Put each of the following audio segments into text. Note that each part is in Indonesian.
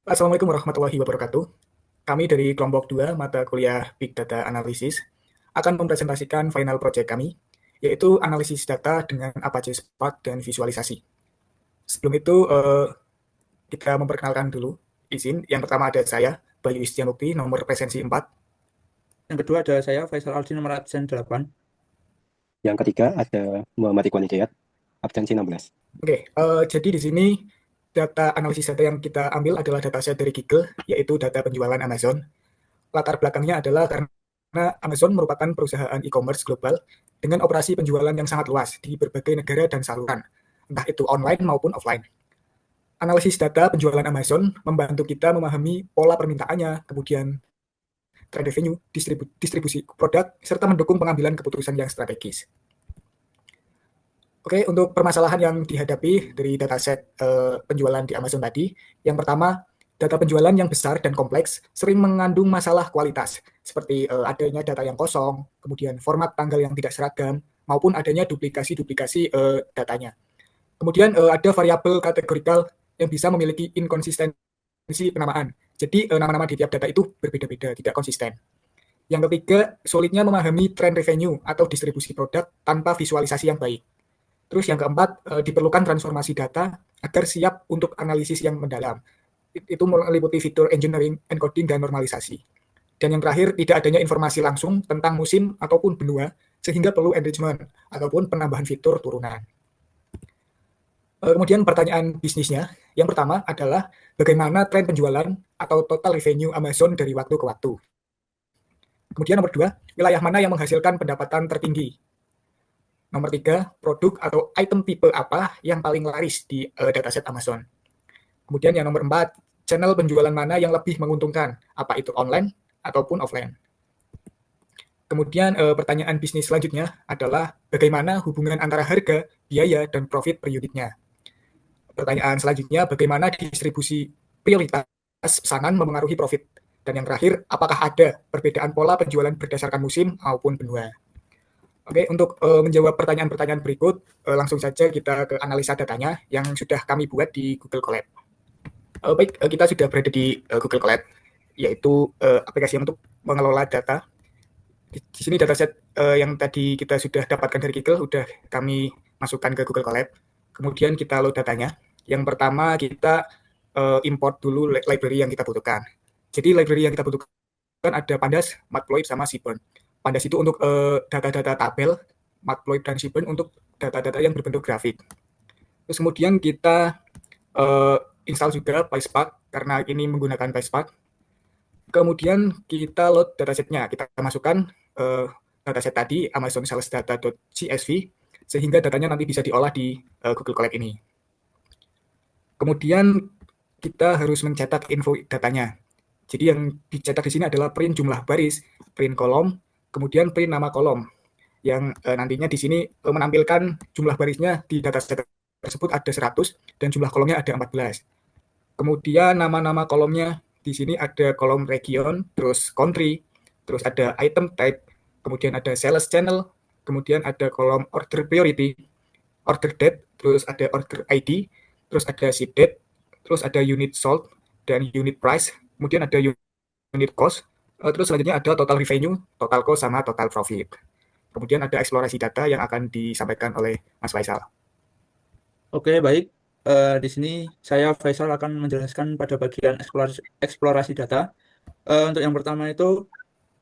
Assalamualaikum warahmatullahi wabarakatuh. Kami dari kelompok 2 mata kuliah Big Data Analysis akan mempresentasikan final project kami, yaitu analisis data dengan Apache Spark dan visualisasi. Sebelum itu, kita memperkenalkan dulu. Izin, yang pertama ada saya, Bayu Istianukti, nomor presensi 4. Yang kedua ada saya, Faisal Aldi, nomor absen 8. Yang ketiga ada Muhammad Ikhwan Hidayat, absensi 16. Oke, jadi di sini data analisis data yang kita ambil adalah dataset dari Google, yaitu data penjualan Amazon. Latar belakangnya adalah karena Amazon merupakan perusahaan e-commerce global dengan operasi penjualan yang sangat luas di berbagai negara dan saluran, entah itu online maupun offline. Analisis data penjualan Amazon membantu kita memahami pola permintaannya, kemudian trend revenue, distribusi produk, serta mendukung pengambilan keputusan yang strategis. Oke, untuk permasalahan yang dihadapi dari dataset penjualan di Amazon tadi, yang pertama, data penjualan yang besar dan kompleks sering mengandung masalah kualitas, seperti adanya data yang kosong, kemudian format tanggal yang tidak seragam, maupun adanya duplikasi-duplikasi datanya. Kemudian ada variabel kategorikal yang bisa memiliki inkonsistensi penamaan. Jadi nama-nama di tiap data itu berbeda-beda, tidak konsisten. Yang ketiga, sulitnya memahami trend revenue atau distribusi produk tanpa visualisasi yang baik. Terus yang keempat, diperlukan transformasi data agar siap untuk analisis yang mendalam. Itu meliputi fitur engineering, encoding, dan normalisasi. Dan yang terakhir, tidak adanya informasi langsung tentang musim ataupun benua, sehingga perlu enrichment ataupun penambahan fitur turunan. Kemudian pertanyaan bisnisnya, yang pertama adalah bagaimana tren penjualan atau total revenue Amazon dari waktu ke waktu. Kemudian nomor dua, wilayah mana yang menghasilkan pendapatan tertinggi. Nomor tiga, produk atau item tipe apa yang paling laris di dataset Amazon. Kemudian yang nomor empat, channel penjualan mana yang lebih menguntungkan, apa itu online ataupun offline. Kemudian pertanyaan bisnis selanjutnya adalah bagaimana hubungan antara harga, biaya, dan profit per unitnya. Pertanyaan selanjutnya, bagaimana distribusi prioritas pesanan memengaruhi profit. Dan yang terakhir, apakah ada perbedaan pola penjualan berdasarkan musim maupun benua. Oke, untuk menjawab pertanyaan-pertanyaan berikut, langsung saja kita ke analisa datanya yang sudah kami buat di Google Colab. Baik, kita sudah berada di Google Colab, yaitu aplikasi untuk mengelola data. Di sini dataset yang tadi kita sudah dapatkan dari Google, sudah kami masukkan ke Google Colab. Kemudian kita load datanya. Yang pertama kita import dulu library yang kita butuhkan. Jadi library yang kita butuhkan ada Pandas, Matplotlib, sama Seaborn. Pandas itu untuk data-data tabel, Matplotlib dan Seaborn untuk data-data yang berbentuk grafik. Terus kemudian kita install juga PySpark karena ini menggunakan PySpark. Kemudian kita load datasetnya, kita masukkan dataset tadi Amazon Sales Data.csv sehingga datanya nanti bisa diolah di Google Colab ini. Kemudian kita harus mencetak info datanya. Jadi yang dicetak di sini adalah print jumlah baris, print kolom, kemudian print nama kolom. Yang nantinya di sini menampilkan jumlah barisnya di dataset tersebut ada 100 dan jumlah kolomnya ada 14. Kemudian nama-nama kolomnya di sini ada kolom region, terus country, terus ada item type, kemudian ada sales channel, kemudian ada kolom order priority, order date, terus ada order ID, terus ada ship date, terus ada unit sold dan unit price, kemudian ada unit cost, terus selanjutnya ada total revenue, total cost, sama total profit. Kemudian ada eksplorasi data yang akan disampaikan oleh Mas Faisal. Oke, baik. Di sini saya Faisal akan menjelaskan pada bagian eksplorasi data. Untuk yang pertama itu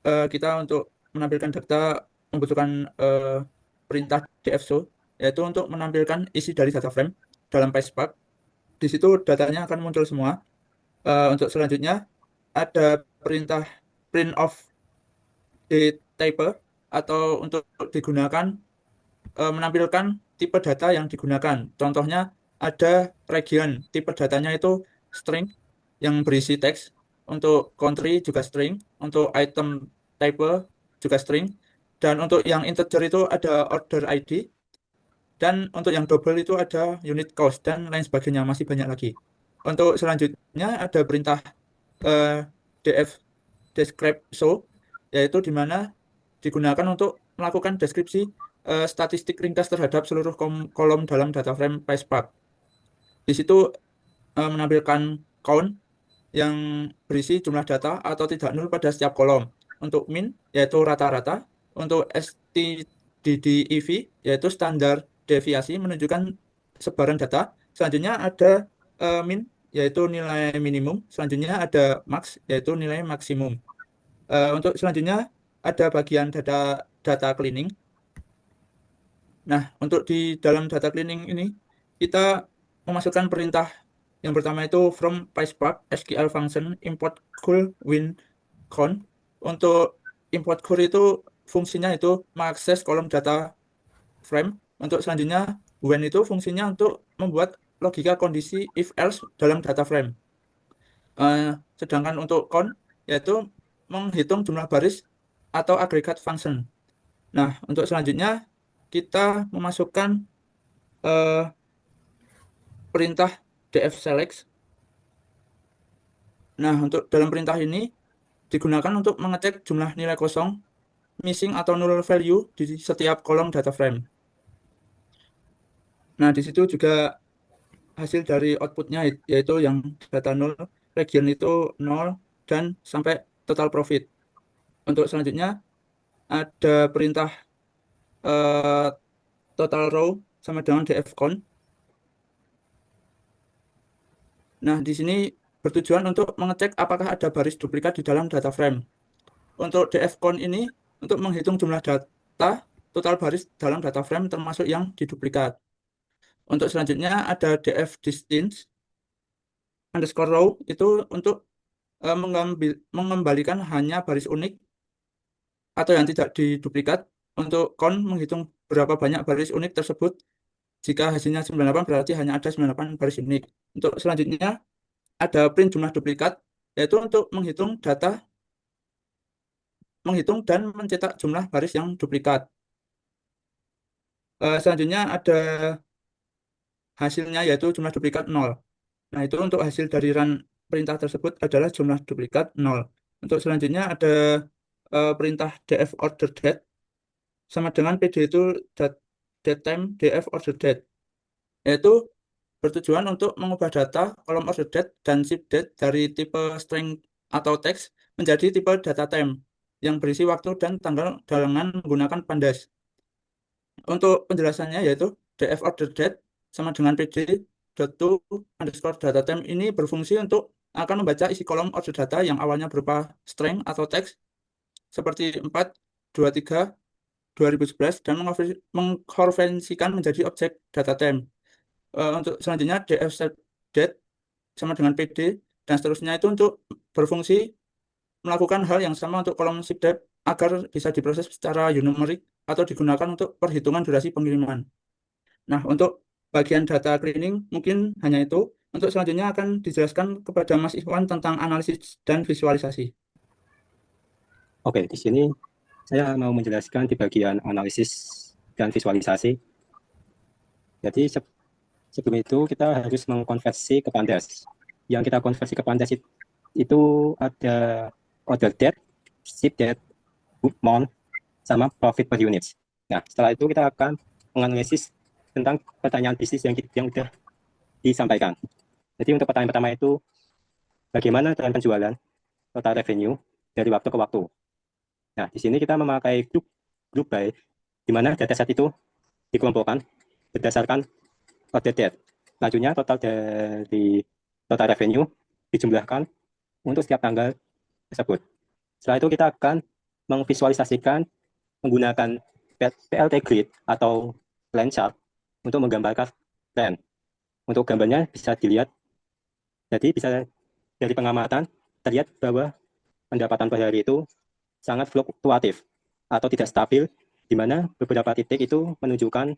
kita untuk menampilkan data membutuhkan perintah dfso, yaitu untuk menampilkan isi dari data frame dalam PySpark. Di situ datanya akan muncul semua. Untuk selanjutnya ada perintah print of the type atau untuk digunakan menampilkan tipe data yang digunakan. Contohnya ada region, tipe datanya itu string yang berisi teks, untuk country juga string, untuk item type juga string, dan untuk yang integer itu ada order ID, dan untuk yang double itu ada unit cost, dan lain sebagainya, masih banyak lagi. Untuk selanjutnya ada perintah df describe show, yaitu di mana digunakan untuk melakukan deskripsi statistik ringkas terhadap seluruh kolom dalam data frame PySpark. Di situ menampilkan count, yang berisi jumlah data atau tidak nol pada setiap kolom. Untuk min yaitu rata-rata, untuk STDDEV yaitu standar deviasi menunjukkan sebaran data. Selanjutnya ada min yaitu nilai minimum. Selanjutnya ada max yaitu nilai maksimum. Untuk selanjutnya ada bagian data cleaning. Nah, untuk di dalam data cleaning ini kita memasukkan perintah yang pertama itu from PySpark SQL function import cool win count. Untuk import cool itu fungsinya itu mengakses kolom data frame. Untuk selanjutnya when itu fungsinya untuk membuat logika kondisi if else dalam data frame. Eh, Sedangkan untuk count yaitu menghitung jumlah baris atau agregat function. Nah, untuk selanjutnya kita memasukkan eh, perintah dfselect. Nah, untuk dalam perintah ini digunakan untuk mengecek jumlah nilai kosong, missing atau null value di setiap kolom data frame. Nah, di situ juga hasil dari outputnya yaitu yang data null, region itu 0, dan sampai total profit. Untuk selanjutnya ada perintah eh, total row sama dengan dfcount. Nah, di sini bertujuan untuk mengecek apakah ada baris duplikat di dalam data frame. Untuk dfcount ini untuk menghitung jumlah data total baris dalam data frame termasuk yang diduplikat. Untuk selanjutnya ada dfdistance underscore row itu untuk mengembalikan hanya baris unik atau yang tidak diduplikat. Untuk count menghitung berapa banyak baris unik tersebut. Jika hasilnya 98 berarti hanya ada 98 baris unik. Untuk selanjutnya ada print jumlah duplikat yaitu untuk menghitung dan mencetak jumlah baris yang duplikat. Selanjutnya ada hasilnya yaitu jumlah duplikat 0. Nah, itu untuk hasil dari run perintah tersebut adalah jumlah duplikat 0. Untuk selanjutnya ada perintah df order date sama dengan pd itu datetime df order date, yaitu bertujuan untuk mengubah data kolom order date dan ship date dari tipe string atau teks menjadi tipe data time yang berisi waktu dan tanggal dengan menggunakan pandas. Untuk penjelasannya yaitu df order date sama dengan pd to underscore data time ini berfungsi untuk akan membaca isi kolom order data yang awalnya berupa string atau teks seperti 4, 23, 2011 dan mengkonversikan menjadi objek data time. Untuk selanjutnya df set date sama dengan pd dan seterusnya itu untuk berfungsi melakukan hal yang sama untuk kolom ship date agar bisa diproses secara numerik atau digunakan untuk perhitungan durasi pengiriman. Nah, untuk bagian data cleaning mungkin hanya itu. Untuk selanjutnya akan dijelaskan kepada Mas Ikhwan tentang analisis dan visualisasi. Oke, di sini saya mau menjelaskan di bagian analisis dan visualisasi. Jadi sebelum itu kita harus mengkonversi ke pandas. Yang kita konversi ke pandas itu ada order date, ship date, book month, sama profit per unit. Nah, setelah itu kita akan menganalisis tentang pertanyaan bisnis yang sudah disampaikan. Jadi untuk pertanyaan pertama itu, bagaimana tren penjualan total revenue dari waktu ke waktu. Nah, di sini kita memakai group by, di mana dataset itu dikelompokkan berdasarkan order date. Selanjutnya total dari total revenue dijumlahkan untuk setiap tanggal tersebut. Setelah itu kita akan memvisualisasikan menggunakan PLT grid atau line chart untuk menggambarkan tren. Untuk gambarnya bisa dilihat, jadi bisa dari pengamatan terlihat bahwa pendapatan per hari itu sangat fluktuatif atau tidak stabil, di mana beberapa titik itu menunjukkan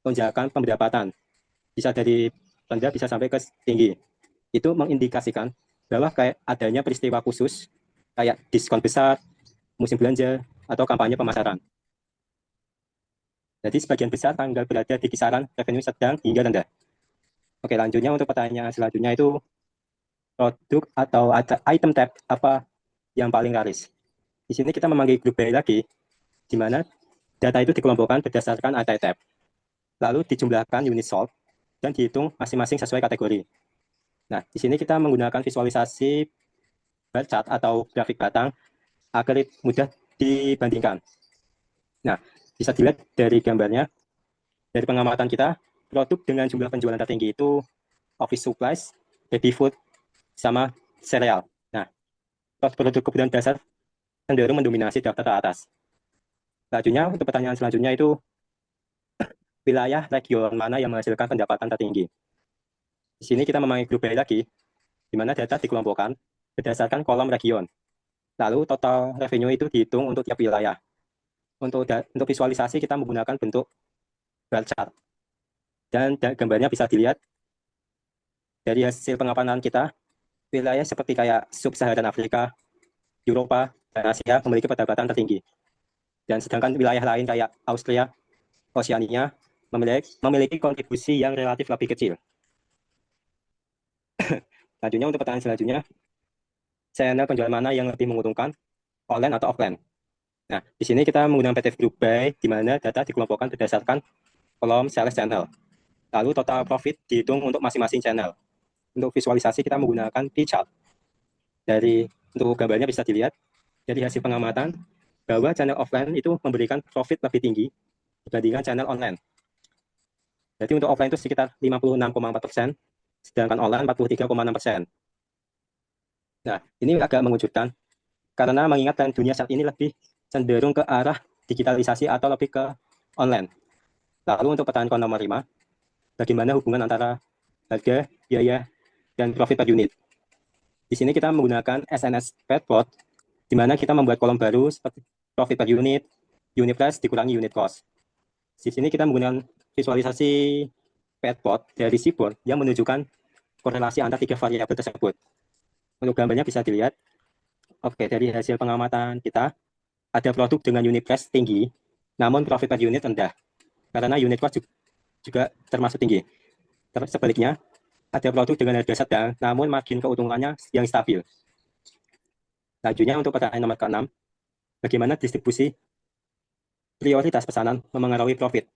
lonjakan pendapatan. Bisa dari rendah bisa sampai ke tinggi. Itu mengindikasikan bahwa kayak adanya peristiwa khusus, kayak diskon besar, musim belanja, atau kampanye pemasaran. Jadi sebagian besar tanggal berada di kisaran revenue sedang hingga rendah. Oke, lanjutnya untuk pertanyaan selanjutnya itu produk atau item tab apa yang paling laris. Di sini kita memanggil grup by lagi, di mana data itu dikelompokkan berdasarkan item tab. Lalu dijumlahkan unit sold dan dihitung masing-masing sesuai kategori. Nah, di sini kita menggunakan visualisasi bar chart atau grafik batang agar mudah dibandingkan. Nah, bisa dilihat dari gambarnya, dari pengamatan kita, produk dengan jumlah penjualan tertinggi itu office supplies, baby food, sama sereal. Nah, produk kebutuhan dasar cenderung mendominasi daftar teratas. Selanjutnya, untuk pertanyaan selanjutnya itu wilayah region mana yang menghasilkan pendapatan tertinggi. Di sini kita memakai grup by lagi, di mana data dikelompokkan berdasarkan kolom region. Lalu total revenue itu dihitung untuk tiap wilayah. Untuk visualisasi kita menggunakan bentuk bar chart. Dan gambarnya bisa dilihat dari hasil pengamatan kita, wilayah seperti kayak Sub-Saharan Afrika, Eropa, dan Asia memiliki pendapatan tertinggi. Dan sedangkan wilayah lain kayak Austria, Oceania memiliki kontribusi yang relatif lebih kecil. Selanjutnya untuk pertanyaan selanjutnya, channel penjualan mana yang lebih menguntungkan, online atau offline? Nah, di sini kita menggunakan PDF Group By, di mana data dikelompokkan berdasarkan kolom sales channel. Lalu total profit dihitung untuk masing-masing channel. Untuk visualisasi kita menggunakan P-chart. Untuk gambarnya bisa dilihat dari hasil pengamatan bahwa channel offline itu memberikan profit lebih tinggi dibandingkan channel online. Jadi untuk offline itu sekitar 56,4%, sedangkan online 43,6%. Nah, ini agak mengejutkan karena mengingat tren dunia saat ini lebih cenderung ke arah digitalisasi atau lebih ke online. Lalu untuk pertanyaan nomor 5, bagaimana hubungan antara harga, biaya, dan profit per unit? Di sini kita menggunakan SNS Spreadplot, di mana kita membuat kolom baru seperti profit per unit price dikurangi unit cost. Di sini kita menggunakan visualisasi Spreadplot dari Seaboard yang menunjukkan korelasi antara 3 variabel tersebut. Untuk gambarnya bisa dilihat, dari hasil pengamatan kita, ada produk dengan unit price tinggi, namun profit per unit rendah, karena unit cost juga termasuk tinggi. Sebaliknya, ada produk dengan harga sedang, namun margin keuntungannya yang stabil. Selanjutnya untuk pertanyaan nomor ke-6, bagaimana distribusi prioritas pesanan memengaruhi profit?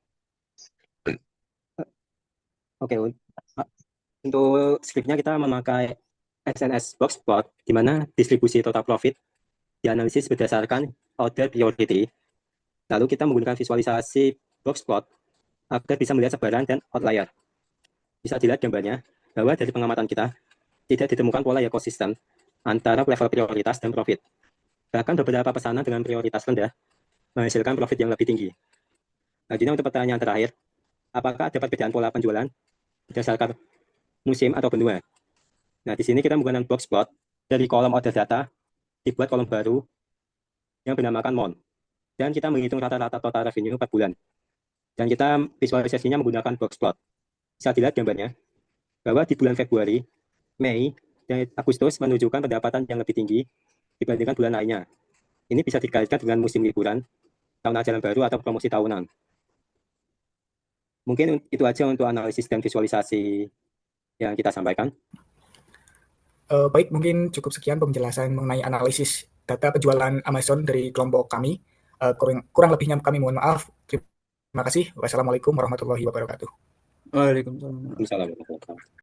Untuk skripnya kita memakai SNS Boxplot, di mana distribusi total profit dianalisis berdasarkan order priority. Lalu kita menggunakan visualisasi Boxplot agar bisa melihat sebaran dan outlier. Bisa dilihat gambarnya bahwa dari pengamatan kita tidak ditemukan pola yang konsisten antara level prioritas dan profit. Bahkan beberapa pesanan dengan prioritas rendah menghasilkan profit yang lebih tinggi. Selanjutnya untuk pertanyaan terakhir, apakah ada perbedaan pola penjualan berdasarkan musim atau benua? Nah, di sini kita menggunakan box plot dari kolom order data, dibuat kolom baru yang dinamakan MON. Dan kita menghitung rata-rata total revenue per bulan. Dan kita visualisasinya menggunakan box plot. Bisa dilihat gambarnya, bahwa di bulan Februari, Mei, dan Agustus menunjukkan pendapatan yang lebih tinggi dibandingkan bulan lainnya. Ini bisa dikaitkan dengan musim liburan, tahun ajaran baru, atau promosi tahunan. Mungkin itu aja untuk analisis dan visualisasi yang kita sampaikan. Baik, mungkin cukup sekian penjelasan mengenai analisis data penjualan Amazon dari kelompok kami. Kurang lebihnya kami mohon maaf. Terima kasih. Wassalamualaikum warahmatullahi wabarakatuh. Waalaikumsalam. Waalaikumsalam.